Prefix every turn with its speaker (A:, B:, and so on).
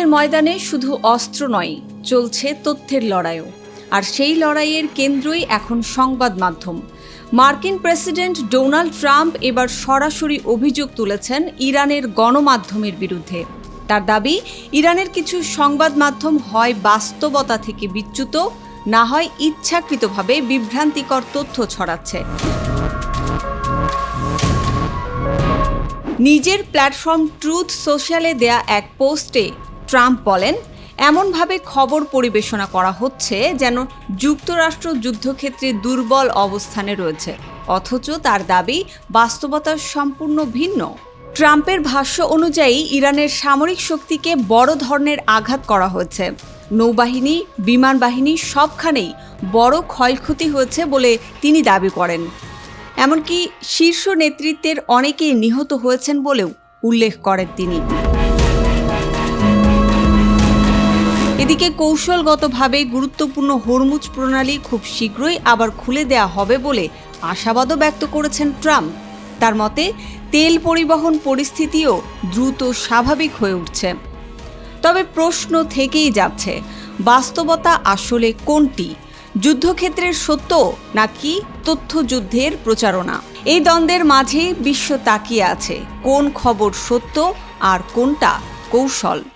A: যুদ্ধের ময়দানে শুধু অস্ত্র নয়, চলছে তথ্যের লড়াইও। আর সেই লড়াইয়ের কেন্দ্রই এখন সংবাদ মাধ্যম। মার্কিন প্রেসিডেন্ট ডোনাল্ড ট্রাম্প এবার সরাসরি অভিযোগ তুলেছেন ইরানের গণমাধ্যমের বিরুদ্ধে। তার দাবি, ইরানের কিছু সংবাদ মাধ্যম হয় বাস্তবতা থেকে বিচ্যুত, না হয় ইচ্ছাকৃতভাবে বিভ্রান্তিকর তথ্য ছড়াচ্ছে। নিজের প্ল্যাটফর্ম ট্রুথ সোশ্যালে দেয়া এক পোস্টে ট্রাম্প বলেন, এমনভাবে খবর পরিবেশনা করা হচ্ছে যেন যুক্তরাষ্ট্র যুদ্ধক্ষেত্রে দুর্বল অবস্থানে রয়েছে, অথচ তার দাবি বাস্তবতা সম্পূর্ণ ভিন্ন। ট্রাম্পের ভাষ্য অনুযায়ী ইরানের সামরিক শক্তিকে বড় ধরনের আঘাত করা হয়েছে। নৌবাহিনী, বিমান বাহিনী সবখানেই বড় ক্ষয়ক্ষতি হয়েছে বলে তিনি দাবি করেন। এমনকি শীর্ষ নেতৃত্বের অনেকেই নিহত হয়েছেন বলেও উল্লেখ করেন তিনি। এদিকে কৌশলগতভাবে গুরুত্বপূর্ণ হরমুজ প্রণালী খুব শীঘ্রই আবার খুলে দেয়া হবে বলে আশাবাদও ব্যক্ত করেছেন ট্রাম্প। তার মতে, তেল পরিবহন পরিস্থিতিও দ্রুত স্বাভাবিক হয়ে উঠছে। তবে প্রশ্ন থেকেই যাচ্ছে, বাস্তবতা আসলে কোনটি? যুদ্ধক্ষেত্রের সত্য নাকি তথ্যযুদ্ধের প্রচারণা? এই দ্বন্দ্বের মাঝে বিশ্ব তাকিয়ে আছে, কোন খবর সত্য আর কোনটা কৌশল।